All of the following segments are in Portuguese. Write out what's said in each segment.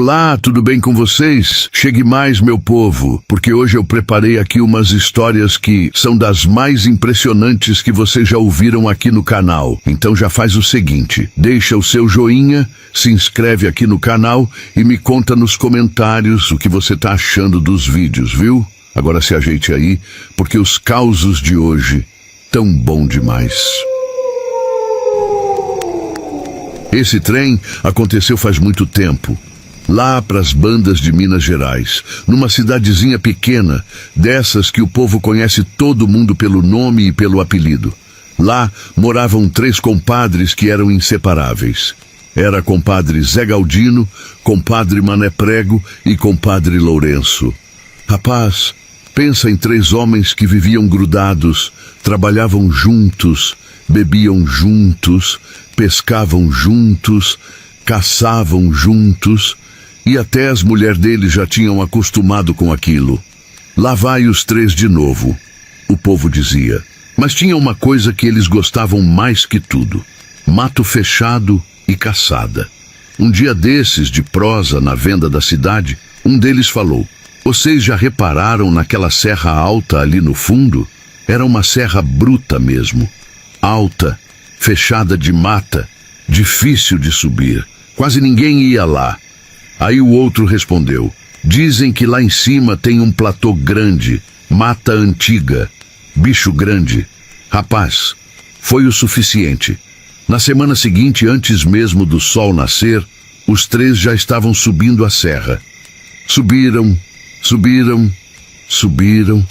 Olá, tudo bem com vocês? Chegue mais, meu povo, porque hoje eu preparei aqui umas histórias que são das mais impressionantes que vocês já ouviram aqui no canal. Então já faz o seguinte, deixa o seu joinha, se inscreve aqui no canal e me conta nos comentários o que você tá achando dos vídeos, viu? Agora se ajeite aí, porque os causos de hoje tão bom demais. Esse trem aconteceu faz muito tempo, lá para as bandas de Minas Gerais, numa cidadezinha pequena, dessas que o povo conhece todo mundo pelo nome e pelo apelido. Lá moravam 3 compadres que eram inseparáveis. Era compadre Zé Galdino, compadre Mané Prego e compadre Lourenço. Rapaz, pensa em 3 homens que viviam grudados, trabalhavam juntos, bebiam juntos, pescavam juntos, caçavam juntos, e até as mulheres deles já tinham acostumado com aquilo. Lá vai os 3 de novo, o povo dizia. Mas tinha uma coisa que eles gostavam mais que tudo: mato fechado e caçada. Um dia desses, de prosa na venda da cidade, um deles falou: "Vocês já repararam naquela serra alta ali no fundo? Era uma serra bruta mesmo. Alta, fechada de mata, difícil de subir. Quase ninguém ia lá." Aí o outro respondeu: "Dizem que lá em cima tem um platô grande, mata antiga, bicho grande." Rapaz, foi o suficiente. Na semana seguinte, antes mesmo do sol nascer, os 3 já estavam subindo a serra. Subiram, subiram, subiram.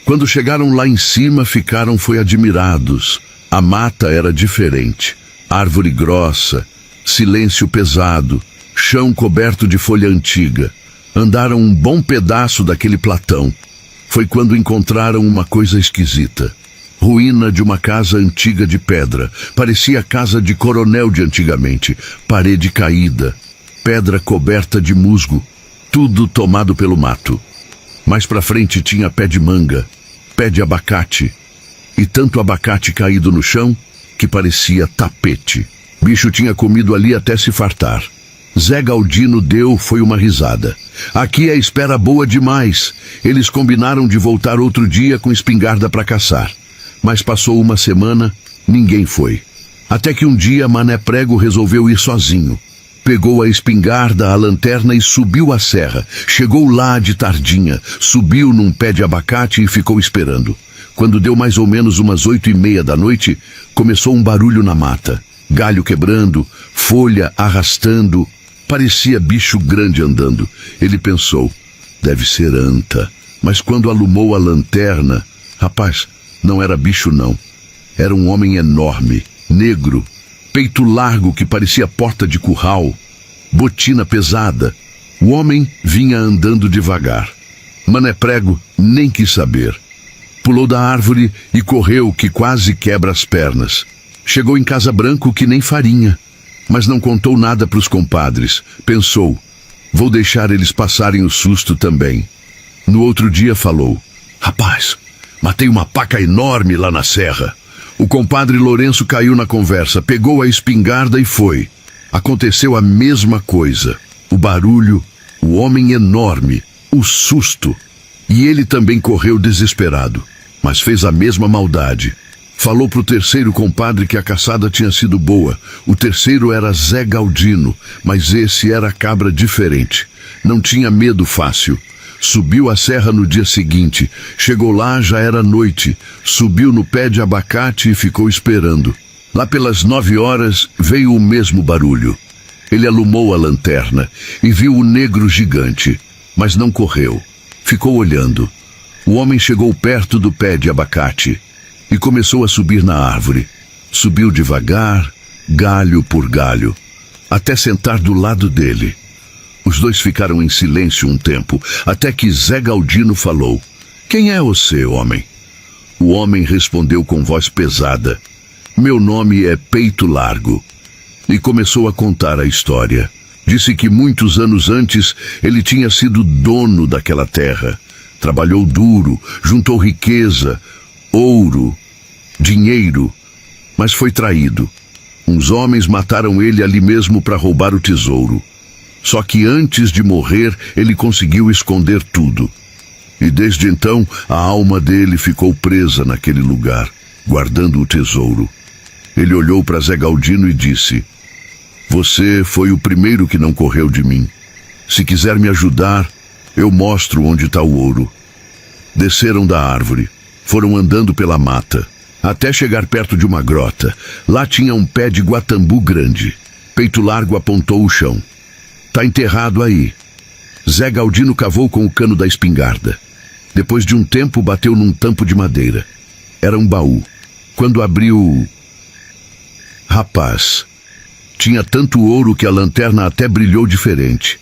Quando chegaram lá em cima, ficaram admirados. A mata era diferente, árvore grossa, silêncio pesado, chão coberto de folha antiga. Andaram um bom pedaço daquele platão. Foi quando encontraram uma coisa esquisita. Ruína de uma casa antiga de pedra. Parecia a casa de coronel de antigamente. Parede caída, pedra coberta de musgo, tudo tomado pelo mato. Mais pra frente tinha pé de manga, pé de abacate, e tanto abacate caído no chão que parecia tapete. Bicho tinha comido ali até se fartar. Zé Galdino foi uma risada. "Aqui a espera boa demais." Eles combinaram de voltar outro dia com espingarda para caçar. Mas passou uma semana, ninguém foi. Até que um dia Mané Prego resolveu ir sozinho. Pegou a espingarda, a lanterna e subiu a serra. Chegou lá de tardinha, subiu num pé de abacate e ficou esperando. Quando deu mais ou menos umas 8:30 da noite, começou um barulho na mata. Galho quebrando, folha arrastando. Parecia bicho grande andando. Ele pensou: deve ser anta. Mas quando alumou a lanterna, rapaz, não era bicho não. Era um homem enorme, negro, peito largo que parecia porta de curral, botina pesada. O homem vinha andando devagar. Mané Prego nem quis saber. Pulou da árvore e correu que quase quebra as pernas. Chegou em Casa Branco que nem farinha, mas não contou nada para os compadres. Pensou: vou deixar eles passarem o susto também. No outro dia falou: "Rapaz, matei uma paca enorme lá na serra." O compadre Lourenço caiu na conversa, pegou a espingarda e foi. Aconteceu a mesma coisa. O barulho, o homem enorme, o susto. E ele também correu desesperado, mas fez a mesma maldade. Falou pro terceiro compadre que a caçada tinha sido boa. O terceiro era Zé Galdino, mas esse era cabra diferente. Não tinha medo fácil. Subiu a serra no dia seguinte. Chegou lá, já era noite. Subiu no pé de abacate e ficou esperando. Lá pelas 9 horas veio o mesmo barulho. Ele alumou a lanterna e viu o negro gigante, mas não correu. Ficou olhando. O homem chegou perto do pé de abacate e começou a subir na árvore. Subiu devagar, galho por galho, até sentar do lado dele. Os dois ficaram em silêncio um tempo, até que Zé Galdino falou: "Quem é você, homem?" O homem respondeu com voz pesada: "Meu nome é Peito Largo." E começou a contar a história. Disse que muitos anos antes ele tinha sido dono daquela terra. Trabalhou duro, juntou riqueza, ouro, dinheiro, mas foi traído. Uns homens mataram ele ali mesmo para roubar o tesouro. Só que antes de morrer, ele conseguiu esconder tudo. E desde então, a alma dele ficou presa naquele lugar, guardando o tesouro. Ele olhou para Zé Galdino e disse: "Você foi o primeiro que não correu de mim. Se quiser me ajudar, eu mostro onde está o ouro." Desceram da árvore, foram andando pela mata, até chegar perto de uma grota. Lá tinha um pé de guatambu grande. Peito Largo apontou o chão. "Tá enterrado aí." Zé Galdino cavou com o cano da espingarda. Depois de um tempo, bateu num tampo de madeira. Era um baú. Quando abriu... Rapaz, tinha tanto ouro que a lanterna até brilhou diferente.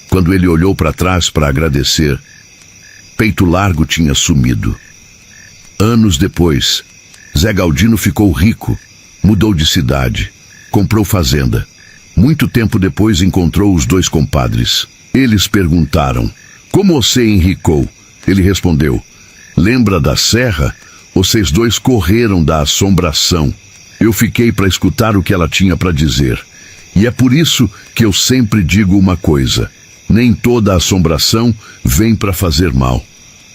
Quando ele olhou para trás para agradecer, Peito Largo tinha sumido. Anos depois, Zé Galdino ficou rico, mudou de cidade, comprou fazenda. Muito tempo depois encontrou os dois compadres. Eles perguntaram: "Como você enricou?" Ele respondeu: "Lembra da serra? Vocês dois correram da assombração. Eu fiquei para escutar o que ela tinha para dizer. E é por isso que eu sempre digo uma coisa: nem toda assombração vem para fazer mal.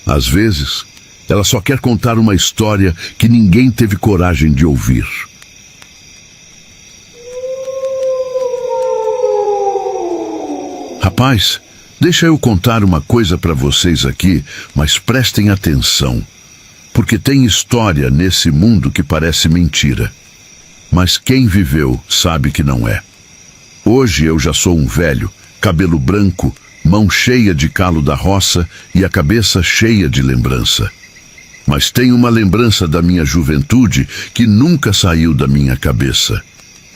Às vezes, ela só quer contar uma história que ninguém teve coragem de ouvir." Rapaz, deixa eu contar uma coisa para vocês aqui, mas prestem atenção, porque tem história nesse mundo que parece mentira. Mas quem viveu sabe que não é. Hoje eu já sou um velho, cabelo branco, mão cheia de calo da roça e a cabeça cheia de lembrança. Mas tem uma lembrança da minha juventude que nunca saiu da minha cabeça.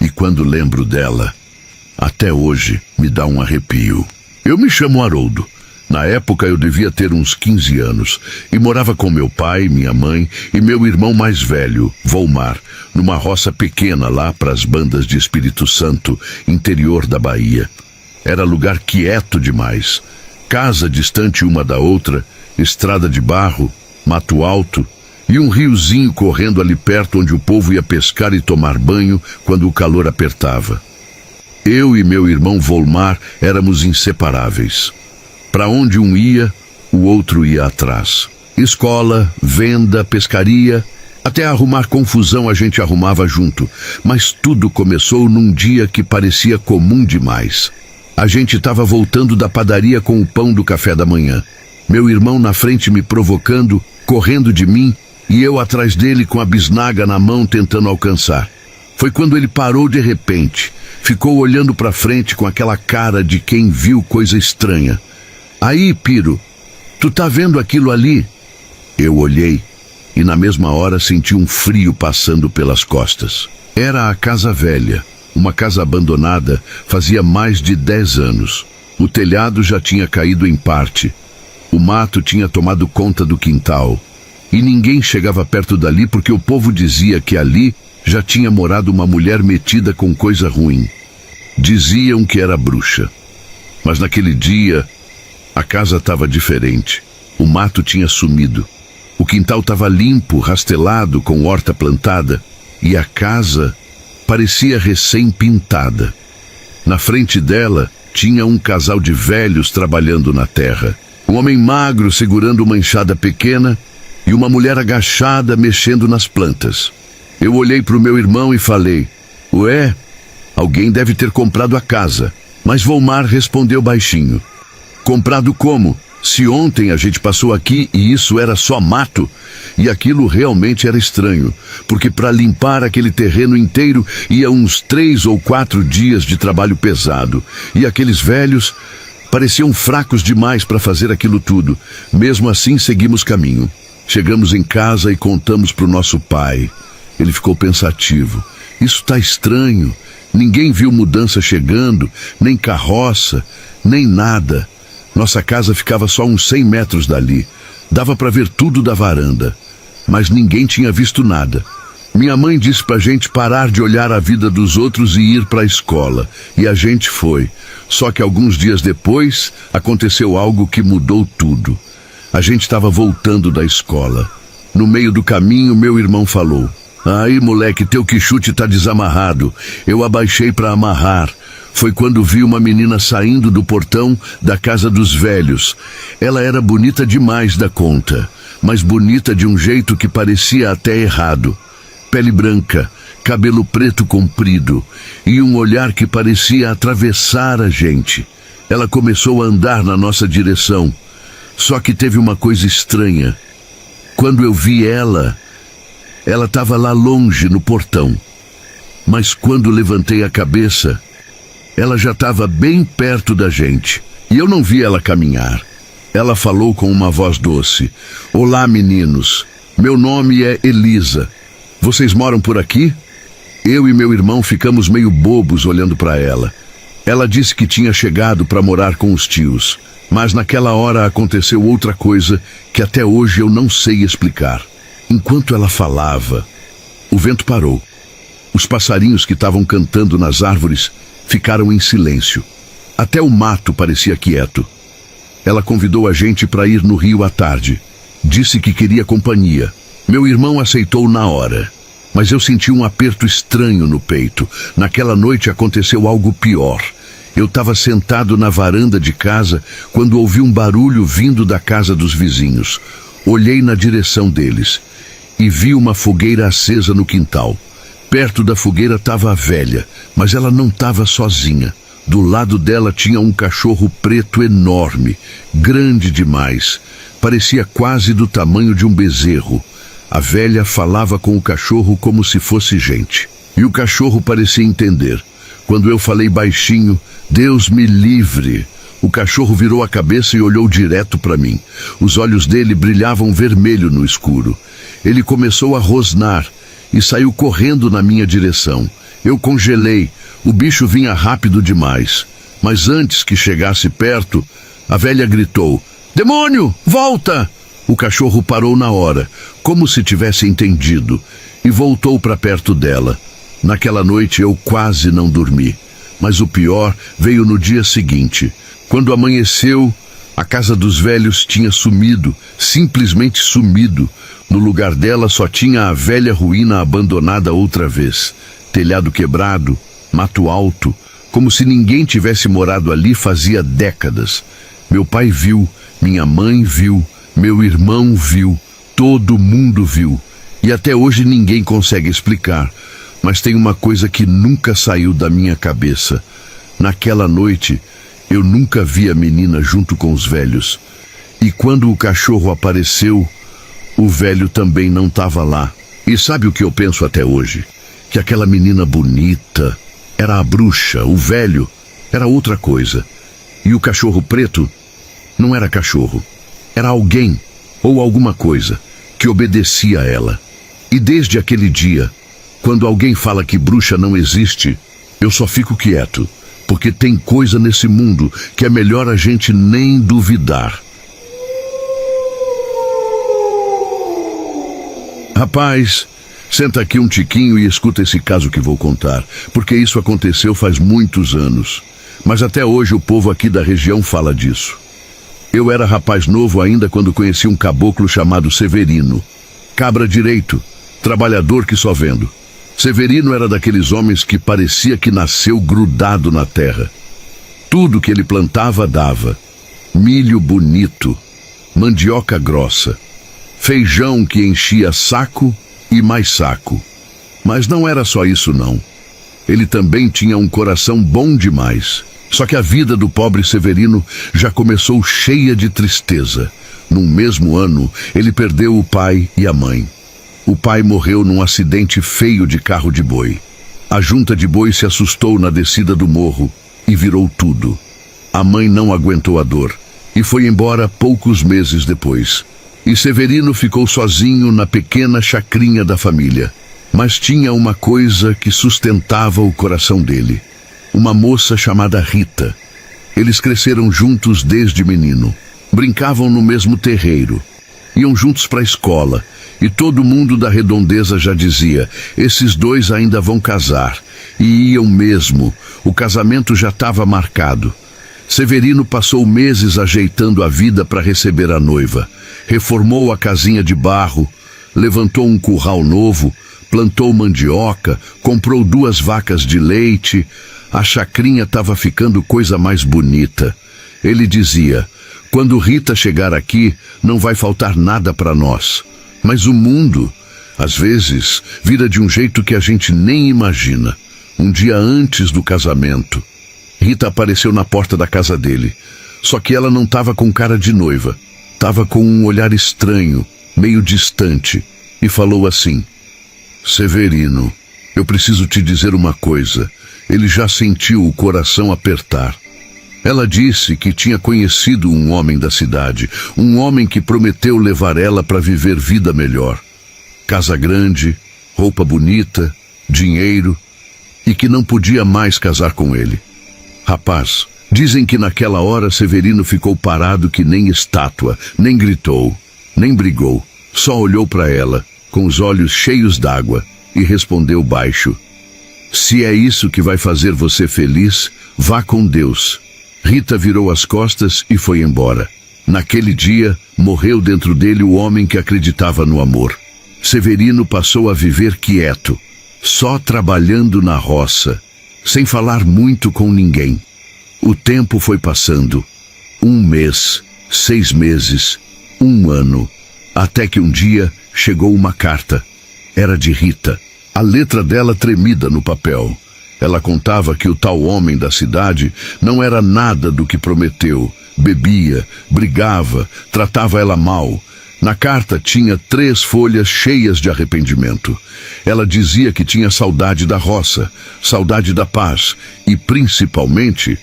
E quando lembro dela, até hoje me dá um arrepio. Eu me chamo Haroldo. Na época eu devia ter uns 15 anos e morava com meu pai, minha mãe e meu irmão mais velho, Volmar, numa roça pequena lá para as bandas de Espírito Santo, interior da Bahia. Era lugar quieto demais. Casa distante uma da outra, estrada de barro, mato alto e um riozinho correndo ali perto onde o povo ia pescar e tomar banho quando o calor apertava. Eu e meu irmão Volmar éramos inseparáveis. Para onde um ia, o outro ia atrás. Escola, venda, pescaria, até arrumar confusão a gente arrumava junto. Mas tudo começou num dia que parecia comum demais. A gente estava voltando da padaria com o pão do café da manhã. Meu irmão na frente me provocando, correndo de mim, e eu atrás dele com a bisnaga na mão tentando alcançar. Foi quando ele parou de repente. Ficou olhando para frente com aquela cara de quem viu coisa estranha. "Aí, Piro, tu tá vendo aquilo ali?" Eu olhei e na mesma hora senti um frio passando pelas costas. Era a casa velha, uma casa abandonada fazia mais de 10 anos. O telhado já tinha caído em parte. O mato tinha tomado conta do quintal. E ninguém chegava perto dali porque o povo dizia que ali já tinha morado uma mulher metida com coisa ruim. Diziam que era bruxa. Mas naquele dia, a casa estava diferente. O mato tinha sumido. O quintal estava limpo, rastelado, com horta plantada. E a casa parecia recém-pintada. Na frente dela, tinha um casal de velhos trabalhando na terra. Um homem magro segurando uma enxada pequena e uma mulher agachada mexendo nas plantas. Eu olhei para o meu irmão e falei: "Ué, alguém deve ter comprado a casa." Mas Volmar respondeu baixinho: "Comprado como? Se ontem a gente passou aqui e isso era só mato." E aquilo realmente era estranho, porque para limpar aquele terreno inteiro ia uns 3 ou 4 dias de trabalho pesado. E aqueles velhos pareciam fracos demais para fazer aquilo tudo. Mesmo assim, seguimos caminho. Chegamos em casa e contamos para o nosso pai. Ele ficou pensativo. "Isso está estranho. Ninguém viu mudança chegando, nem carroça, nem nada. Nossa casa ficava só uns 100 metros dali. Dava para ver tudo da varanda. Mas ninguém tinha visto nada. Minha mãe disse pra gente parar de olhar a vida dos outros e ir para a escola. E a gente foi. Só que alguns dias depois, aconteceu algo que mudou tudo. A gente estava voltando da escola. No meio do caminho, meu irmão falou: "Aí, moleque, teu quichute tá desamarrado." Eu abaixei para amarrar. foi quando vi uma menina saindo do portão da casa dos velhos. Ela era bonita demais da conta, mas bonita de um jeito que parecia até errado. Pele branca, cabelo preto comprido e um olhar que parecia atravessar a gente. Ela começou a andar na nossa direção. Só que teve uma coisa estranha. Quando eu vi ela estava lá longe no portão. Mas quando levantei a cabeça, ela já estava bem perto da gente. E eu não vi ela caminhar. Ela falou com uma voz doce: "Olá, meninos. Meu nome é Elisa. Vocês moram por aqui?" Eu e meu irmão ficamos meio bobos olhando para ela. Ela disse que tinha chegado para morar com os tios. Mas naquela hora aconteceu outra coisa que até hoje eu não sei explicar. Enquanto ela falava, o vento parou. Os passarinhos que estavam cantando nas árvores ficaram em silêncio. Até o mato parecia quieto. Ela convidou a gente para ir no rio à tarde. Disse que queria companhia. Meu irmão aceitou na hora. Mas eu senti um aperto estranho no peito. Naquela noite aconteceu algo pior. Eu estava sentado na varanda de casa quando ouvi um barulho vindo da casa dos vizinhos. Olhei na direção deles e vi uma fogueira acesa no quintal. Perto da fogueira estava a velha, mas ela não estava sozinha. Do lado dela tinha um cachorro preto enorme, grande demais. Parecia quase do tamanho de um bezerro. A velha falava com o cachorro como se fosse gente. E o cachorro parecia entender. Quando eu falei baixinho: "Deus me livre", o cachorro virou a cabeça e olhou direto para mim. Os olhos dele brilhavam vermelho no escuro. Ele começou a rosnar e saiu correndo na minha direção. Eu congelei. O bicho vinha rápido demais. Mas antes que chegasse perto, a velha gritou: "Demônio, volta!" O cachorro parou na hora, como se tivesse entendido, e voltou para perto dela. Naquela noite eu quase não dormi. Mas o pior veio no dia seguinte. Quando amanheceu, a casa dos velhos tinha sumido, simplesmente sumido. No lugar dela só tinha a velha ruína abandonada outra vez. Telhado quebrado, mato alto, como se ninguém tivesse morado ali fazia décadas. Meu pai viu, minha mãe viu, meu irmão viu, todo mundo viu. E até hoje ninguém consegue explicar. Mas tem uma coisa que nunca saiu da minha cabeça. Naquela noite, eu nunca vi a menina junto com os velhos. E quando o cachorro apareceu, o velho também não estava lá. E sabe o que eu penso até hoje? Que aquela menina bonita era a bruxa, o velho era outra coisa. E o cachorro preto não era cachorro. Era alguém ou alguma coisa que obedecia a ela. E desde aquele dia, quando alguém fala que bruxa não existe, eu só fico quieto, porque tem coisa nesse mundo que é melhor a gente nem duvidar. Rapaz, senta aqui um tiquinho e escuta esse caso que vou contar, porque isso aconteceu faz muitos anos. Mas até hoje o povo aqui da região fala disso. Eu era rapaz novo ainda quando conheci um caboclo chamado Severino. Cabra direito, trabalhador que só vendo. Severino era daqueles homens que parecia que nasceu grudado na terra. Tudo que ele plantava dava. Milho bonito, mandioca grossa, feijão que enchia saco e mais saco. Mas não era só isso não. Ele também tinha um coração bom demais. Só que a vida do pobre Severino já começou cheia de tristeza. Num mesmo ano, ele perdeu o pai e a mãe. O pai morreu num acidente feio de carro de boi. A junta de boi se assustou na descida do morro e virou tudo. A mãe não aguentou a dor e foi embora poucos meses depois. E Severino ficou sozinho na pequena chacrinha da família. Mas tinha uma coisa que sustentava o coração dele. Uma moça chamada Rita. Eles cresceram juntos desde menino. Brincavam no mesmo terreiro. Iam juntos para a escola. E todo mundo da redondeza já dizia: esses dois ainda vão casar. E iam mesmo. O casamento já estava marcado. Severino passou meses ajeitando a vida para receber a noiva. Reformou a casinha de barro, levantou um curral novo, plantou mandioca, comprou 2 vacas de leite. A chacrinha estava ficando coisa mais bonita. Ele dizia: quando Rita chegar aqui, não vai faltar nada para nós. Mas o mundo, às vezes, vira de um jeito que a gente nem imagina. Um dia antes do casamento, Rita apareceu na porta da casa dele. Só que ela não estava com cara de noiva. Estava com um olhar estranho, meio distante, e falou assim: Severino, eu preciso te dizer uma coisa. Ele já sentiu o coração apertar. Ela disse que tinha conhecido um homem da cidade, um homem que prometeu levar ela para viver vida melhor. Casa grande, roupa bonita, dinheiro, e que não podia mais casar com ele. Rapaz, dizem que naquela hora Severino ficou parado que nem estátua, nem gritou, nem brigou, só olhou para ela, com os olhos cheios d'água, e respondeu baixo: se é isso que vai fazer você feliz, vá com Deus. Rita virou as costas e foi embora. Naquele dia, morreu dentro dele o homem que acreditava no amor. Severino passou a viver quieto, só trabalhando na roça, sem falar muito com ninguém. O tempo foi passando. 1 mês, 6 meses, 1 ano, até que um dia chegou uma carta. Era de Rita, a letra dela tremida no papel. Ela contava que o tal homem da cidade não era nada do que prometeu. Bebia, brigava, tratava ela mal. Na carta tinha 3 folhas cheias de arrependimento. Ela dizia que tinha saudade da roça, saudade da paz e, principalmente,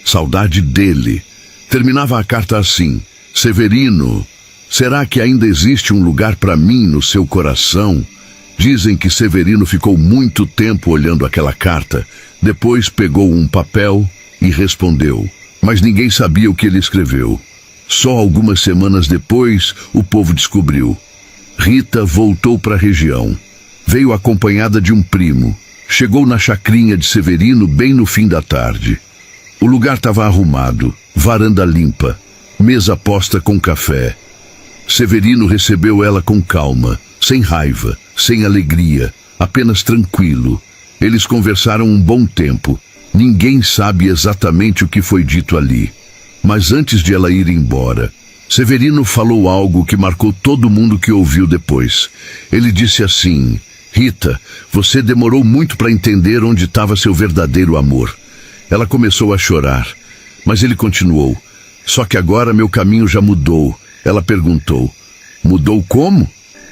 saudade dele. Terminava a carta assim: Severino, será que ainda existe um lugar para mim no seu coração? Dizem que Severino ficou muito tempo olhando aquela carta. Depois pegou um papel e respondeu. Mas ninguém sabia o que ele escreveu. Só algumas semanas depois, o povo descobriu. Rita voltou para a região. Veio acompanhada de um primo. Chegou na chacrinha de Severino bem no fim da tarde. O lugar estava arrumado, varanda limpa, mesa posta com café. Severino recebeu ela com calma, sem raiva, sem alegria, apenas tranquilo. Eles conversaram um bom tempo. Ninguém sabe exatamente o que foi dito ali. Mas antes de ela ir embora, Severino falou algo que marcou todo mundo que ouviu depois. Ele disse assim: Rita, você demorou muito para entender onde estava seu verdadeiro amor. Ela começou a chorar, mas ele continuou: só que agora meu caminho já mudou. Ela perguntou: mudou como?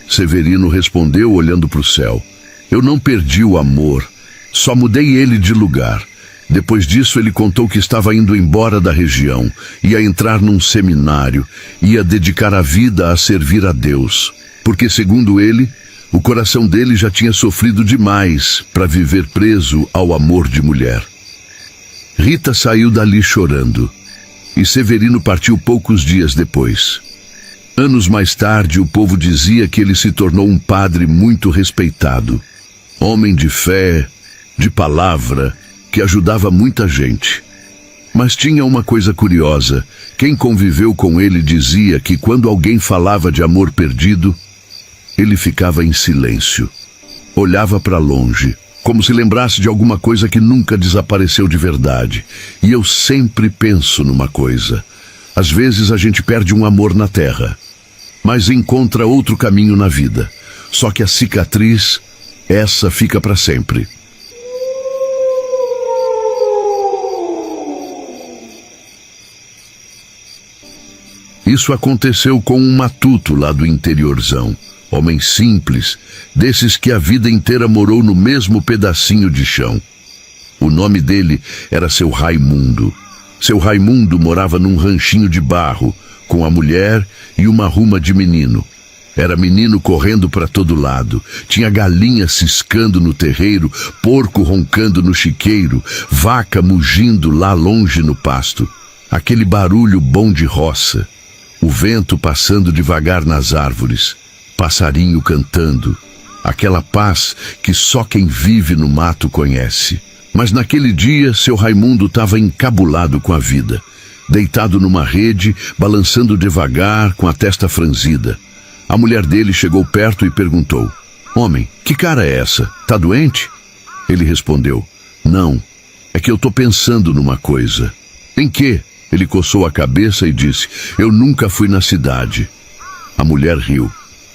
Severino respondeu olhando para o céu: eu não perdi o amor, só mudei ele de lugar. Depois disso ele contou que estava indo embora da região, ia entrar num seminário, ia dedicar a vida a servir a Deus, porque segundo ele, o coração dele já tinha sofrido demais para viver preso ao amor de mulher. Rita saiu dali chorando, e Severino partiu poucos dias depois. Anos mais tarde, o povo dizia que ele se tornou um padre muito respeitado, homem de fé, de palavra, que ajudava muita gente. Mas tinha uma coisa curiosa: quem conviveu com ele dizia que quando alguém falava de amor perdido, ele ficava em silêncio, olhava para longe, como se lembrasse de alguma coisa que nunca desapareceu de verdade. E eu sempre penso numa coisa: às vezes a gente perde um amor na terra, mas encontra outro caminho na vida. Só que a cicatriz, essa fica para sempre. Isso aconteceu com um matuto lá do interiorzão. Homem simples, desses que a vida inteira morou no mesmo pedacinho de chão. O nome dele era Seu Raimundo. Seu Raimundo morava num ranchinho de barro, com a mulher e uma ruma de menino. Era menino correndo para todo lado, tinha galinha ciscando no terreiro, porco roncando no chiqueiro, vaca mugindo lá longe no pasto. Aquele barulho bom de roça, o vento passando devagar nas árvores, passarinho cantando, aquela paz que só quem vive no mato conhece. Mas naquele dia, Seu Raimundo estava encabulado com a vida, deitado numa rede, balançando devagar, com a testa franzida. A mulher dele chegou perto e perguntou: homem, que cara é essa? Tá doente? Ele respondeu: não, é que eu tô pensando numa coisa. Em quê? Ele coçou a cabeça e disse: eu nunca fui na cidade. A mulher riu.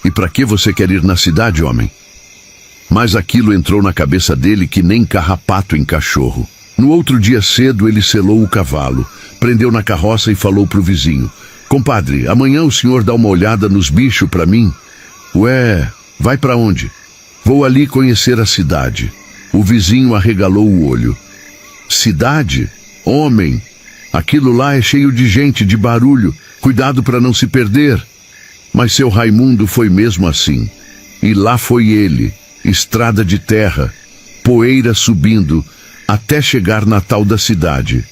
E para que você quer ir na cidade, homem? Mas aquilo entrou na cabeça dele que nem carrapato em cachorro. No outro dia cedo ele selou o cavalo, prendeu na carroça e falou pro vizinho: compadre, amanhã o senhor dá uma olhada nos bichos para mim? Ué, vai para onde? Vou ali conhecer a cidade. O vizinho arregalou o olho. Cidade? Homem, aquilo lá é cheio de gente, de barulho. Cuidado para não se perder. Mas seu Raimundo foi mesmo assim. E lá foi ele, estrada de terra, poeira subindo, até chegar na tal da cidade.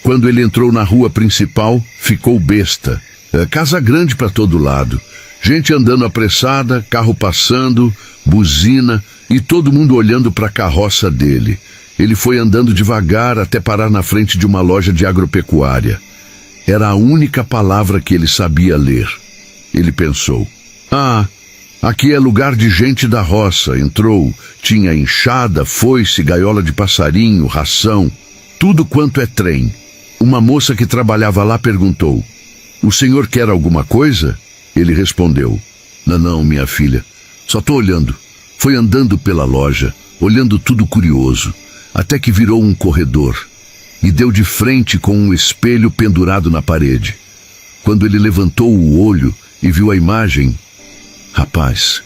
Quando ele entrou na rua principal, ficou besta. Casa grande para todo lado. Gente andando apressada, carro passando, buzina e todo mundo olhando para a carroça dele. Ele foi andando devagar até parar na frente de uma loja de agropecuária. Era a única palavra que ele sabia ler. Ele pensou: ah, aqui é lugar de gente da roça. Entrou, tinha enxada, foice, gaiola de passarinho, ração, tudo quanto é trem. Uma moça que trabalhava lá perguntou: o senhor quer alguma coisa? Ele respondeu: não, minha filha, só tô olhando. Foi andando pela loja, olhando tudo curioso, até que virou um corredor e deu de frente com um espelho pendurado na parede. Quando ele levantou o olho e viu a imagem, rapaz,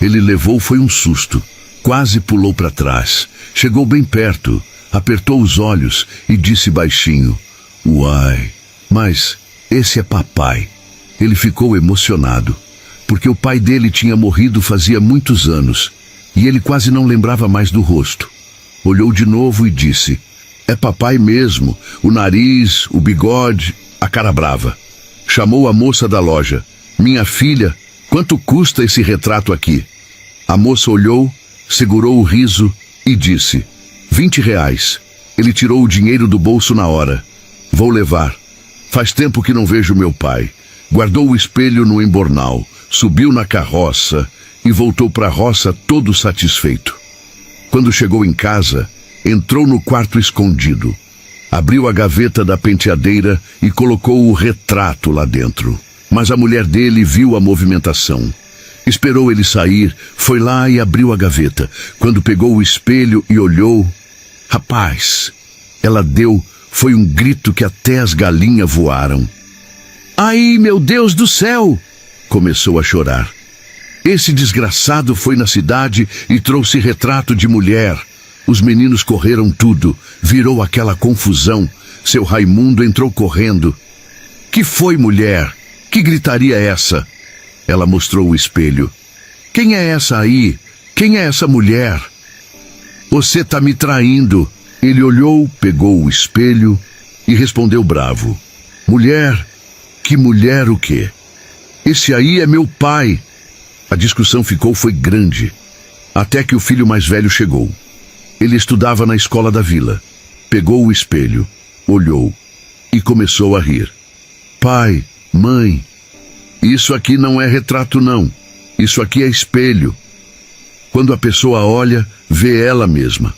ele levou foi um susto, quase pulou para trás, chegou bem perto, apertou os olhos e disse baixinho: uai, mas esse é papai. Ele ficou emocionado, porque o pai dele tinha morrido fazia muitos anos, e ele quase não lembrava mais do rosto. Olhou de novo e disse: é papai mesmo, o nariz, o bigode, a cara brava. Chamou a moça da loja: minha filha, quanto custa esse retrato aqui? A moça olhou, segurou o riso e disse: R$20. Ele tirou o dinheiro do bolso na hora. Vou levar. Faz tempo que não vejo meu pai. Guardou o espelho no embornal, subiu na carroça e voltou para a roça todo satisfeito. Quando chegou em casa, entrou no quarto escondido. Abriu a gaveta da penteadeira e colocou o retrato lá dentro. Mas a mulher dele viu a movimentação. Esperou ele sair, foi lá e abriu a gaveta. Quando pegou o espelho e olhou, rapaz, ela deu, foi um grito que até as galinhas voaram. Ai, meu Deus do céu! Começou a chorar. Esse desgraçado foi na cidade e trouxe retrato de mulher. Os meninos correram tudo, virou aquela confusão. Seu Raimundo entrou correndo. Que foi, mulher? Que gritaria é essa? Ela mostrou o espelho. Quem é essa aí? Quem é essa mulher? Você tá me traindo. Ele olhou, pegou o espelho e respondeu bravo: mulher? Que mulher o quê? Esse aí é meu pai. A discussão foi grande, até que o filho mais velho chegou. Ele estudava na escola da vila. Pegou o espelho, olhou e começou a rir. Pai, mãe, isso aqui não é retrato não. Isso aqui é espelho. Quando a pessoa olha, vê ela mesma.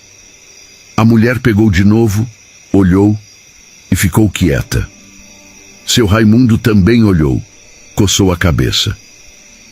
A mulher pegou de novo, olhou e ficou quieta. Seu Raimundo também olhou, coçou a cabeça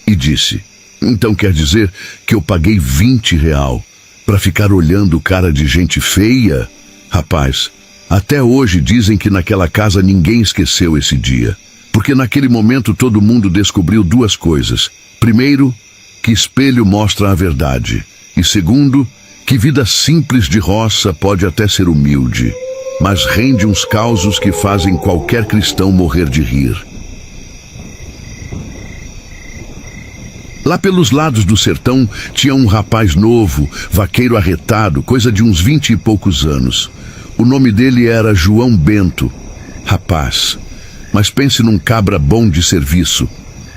e disse: então quer dizer que eu paguei R$20 para ficar olhando cara de gente feia? Rapaz, até hoje dizem que naquela casa ninguém esqueceu esse dia, porque naquele momento todo mundo descobriu duas coisas. Primeiro, que espelho mostra a verdade, e segundo, que vida simples de roça pode até ser humilde, mas rende uns causos que fazem qualquer cristão morrer de rir. Lá pelos lados do sertão tinha um rapaz novo, vaqueiro arretado, coisa de uns 20 e poucos anos. O nome dele era João Bento. Rapaz, mas pense num cabra bom de serviço.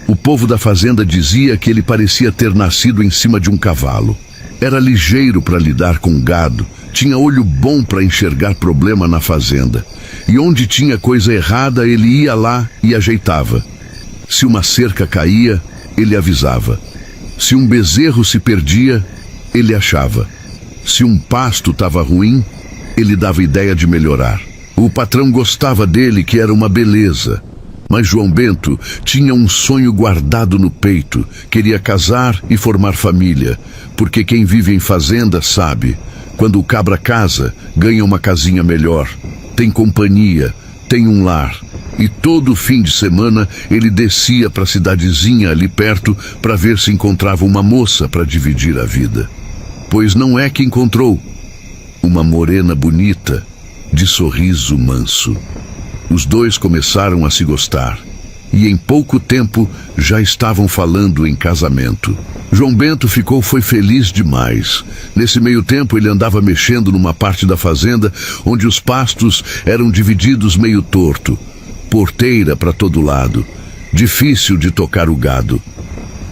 O povo da fazenda dizia que ele parecia ter nascido em cima de um cavalo. Era ligeiro para lidar com gado, tinha olho bom para enxergar problema na fazenda. E onde tinha coisa errada, ele ia lá e ajeitava. Se uma cerca caía, ele avisava. Se um bezerro se perdia, ele achava. Se um pasto estava ruim, ele dava ideia de melhorar. O patrão gostava dele, que era uma beleza. Mas João Bento tinha um sonho guardado no peito. Queria casar e formar família. Porque quem vive em fazenda sabe, quando o cabra casa, ganha uma casinha melhor. Tem companhia, tem um lar. E todo fim de semana ele descia para a cidadezinha ali perto para ver se encontrava uma moça para dividir a vida. Pois não é que encontrou. Uma morena bonita, de sorriso manso. Os dois começaram a se gostar. E em pouco tempo já estavam falando em casamento. João Bento foi feliz demais. Nesse meio tempo ele andava mexendo numa parte da fazenda onde os pastos eram divididos meio torto. Porteira para todo lado. Difícil de tocar o gado.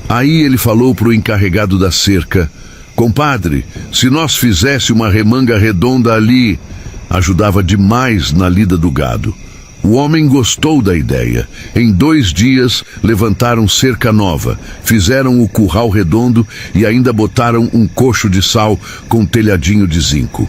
Aí ele falou para o encarregado da cerca: compadre, se nós fizesse uma remanga redonda ali, ajudava demais na lida do gado. O homem gostou da ideia. Em 2 dias, levantaram cerca nova, fizeram o curral redondo e ainda botaram um cocho de sal com telhadinho de zinco.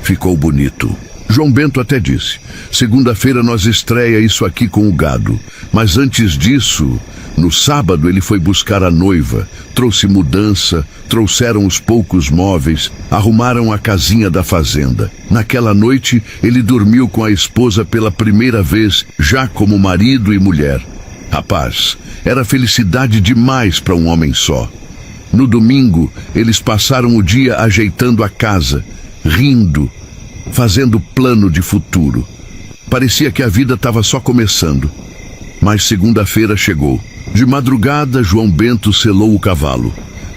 Ficou bonito. João Bento até disse: segunda-feira nós estreia isso aqui com o gado. Mas antes disso, no sábado ele foi buscar a noiva, trouxe mudança, trouxeram os poucos móveis, arrumaram a casinha da fazenda. Naquela noite, ele dormiu com a esposa pela primeira vez, já como marido e mulher. Rapaz, era felicidade demais para um homem só. No domingo, eles passaram o dia ajeitando a casa, rindo, fazendo plano de futuro. Parecia que a vida estava só começando. Mas segunda-feira chegou. De madrugada, João Bento selou o cavalo.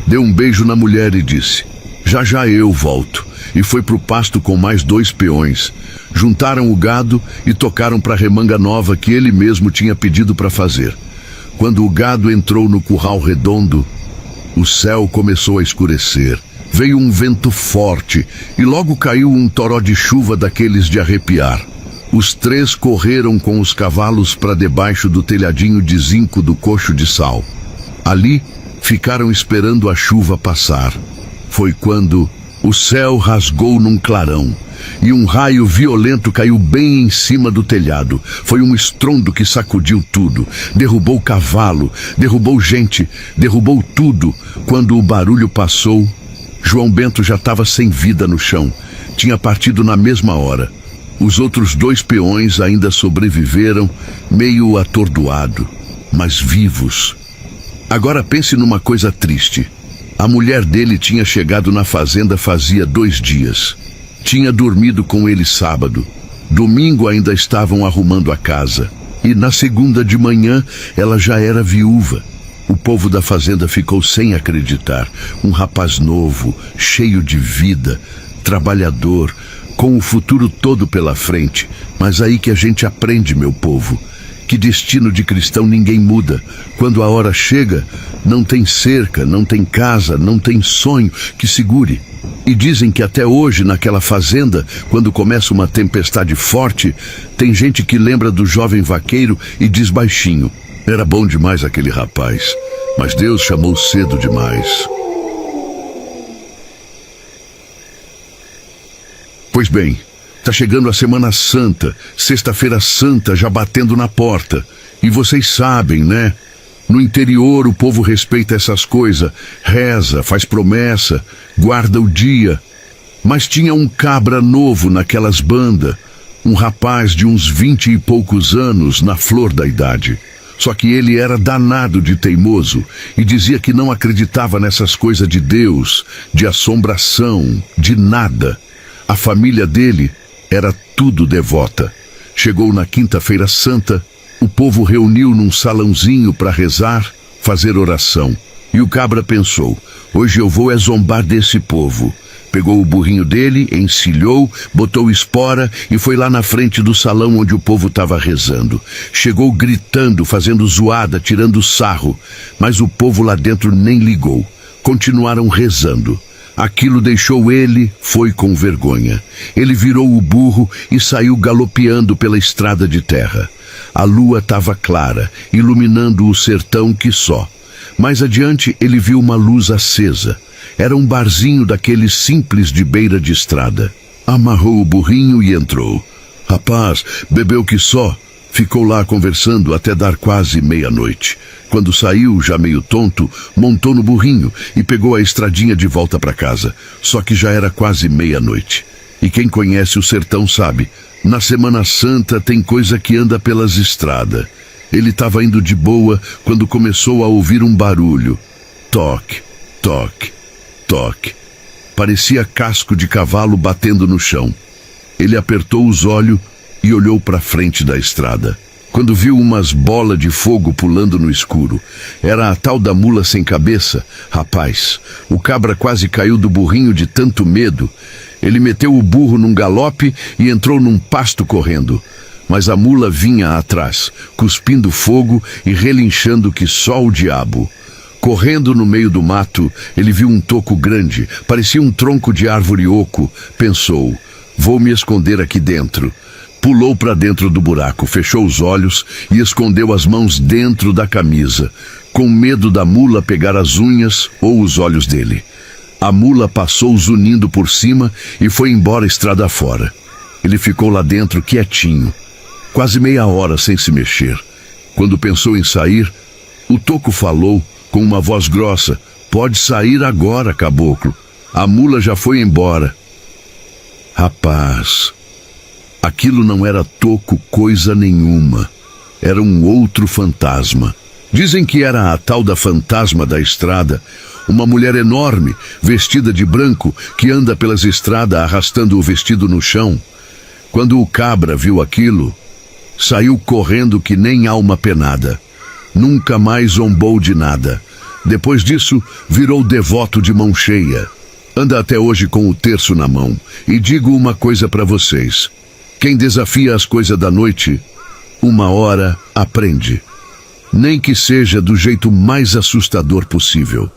Deu um beijo na mulher e disse: já já eu volto. E foi pro pasto com mais 2 peões. Juntaram o gado e tocaram para a remanga nova que ele mesmo tinha pedido para fazer. Quando o gado entrou no curral redondo, o céu começou a escurecer. Veio um vento forte e logo caiu um toró de chuva daqueles de arrepiar. Os 3 correram com os cavalos para debaixo do telhadinho de zinco do cocho de sal. Ali, ficaram esperando a chuva passar. Foi quando o céu rasgou num clarão e um raio violento caiu bem em cima do telhado. Foi um estrondo que sacudiu tudo. Derrubou cavalo, derrubou gente, derrubou tudo. Quando o barulho passou, João Bento já estava sem vida no chão. Tinha partido na mesma hora. Os outros 2 peões ainda sobreviveram, meio atordoado, mas vivos. Agora pense numa coisa triste. A mulher dele tinha chegado na fazenda fazia 2 dias. Tinha dormido com ele sábado. Domingo ainda estavam arrumando a casa. E na segunda de manhã ela já era viúva. O povo da fazenda ficou sem acreditar. Um rapaz novo, cheio de vida, trabalhador, com o futuro todo pela frente. Mas aí que a gente aprende, meu povo, que destino de cristão ninguém muda. Quando a hora chega, não tem cerca, não tem casa, não tem sonho que segure. E dizem que até hoje, naquela fazenda, quando começa uma tempestade forte, tem gente que lembra do jovem vaqueiro e diz baixinho: era bom demais aquele rapaz, mas Deus chamou cedo demais. Pois bem, tá chegando a Semana Santa, Sexta-feira Santa já batendo na porta. E vocês sabem, né? No interior o povo respeita essas coisas, reza, faz promessa, guarda o dia. Mas tinha um cabra novo naquelas bandas, um rapaz de uns 20 e poucos anos, na flor da idade. Só que ele era danado de teimoso e dizia que não acreditava nessas coisas de Deus, de assombração, de nada. A família dele era tudo devota. Chegou na Quinta-feira Santa, o povo reuniu num salãozinho para rezar, fazer oração. E o cabra pensou: hoje eu vou zombar desse povo. Pegou o burrinho dele, encilhou, botou espora e foi lá na frente do salão onde o povo estava rezando. Chegou gritando, fazendo zoada, tirando sarro. Mas o povo lá dentro nem ligou. Continuaram rezando. Aquilo deixou ele, foi com vergonha. Ele virou o burro e saiu galopeando pela estrada de terra. A lua estava clara, iluminando o sertão que só. Mais adiante ele viu uma luz acesa. Era um barzinho daqueles simples de beira de estrada. Amarrou o burrinho e entrou. Rapaz, bebeu que só. Ficou lá conversando até dar quase meia-noite. Quando saiu, já meio tonto, montou no burrinho e pegou a estradinha de volta para casa. Só que já era quase meia-noite. E quem conhece o sertão sabe, na Semana Santa tem coisa que anda pelas estradas. Ele estava indo de boa quando começou a ouvir um barulho. Toque, toque, toque. Parecia casco de cavalo batendo no chão. Ele apertou os olhos e olhou para frente da estrada. Quando viu umas bolas de fogo pulando no escuro, era a tal da mula sem cabeça. Rapaz, o cabra quase caiu do burrinho de tanto medo. Ele meteu o burro num galope e entrou num pasto correndo. Mas a mula vinha atrás, cuspindo fogo e relinchando que só o diabo. Correndo no meio do mato, ele viu um toco grande, parecia um tronco de árvore oco. Pensou, vou me esconder aqui dentro. Pulou para dentro do buraco, fechou os olhos e escondeu as mãos dentro da camisa, com medo da mula pegar as unhas ou os olhos dele. A mula passou zunindo por cima e foi embora estrada fora. Ele ficou lá dentro quietinho, quase meia hora sem se mexer. Quando pensou em sair, o toco falou com uma voz grossa: "Pode sair agora, caboclo. A mula já foi embora." Rapaz, aquilo não era toco coisa nenhuma. Era um outro fantasma. Dizem que era a tal da fantasma da estrada, uma mulher enorme, vestida de branco, que anda pelas estradas arrastando o vestido no chão. Quando o cabra viu aquilo, saiu correndo que nem alma penada. Nunca mais zombou de nada. Depois disso, virou devoto de mão cheia. Anda até hoje com o terço na mão. E digo uma coisa para vocês: quem desafia as coisas da noite, uma hora aprende. Nem que seja do jeito mais assustador possível.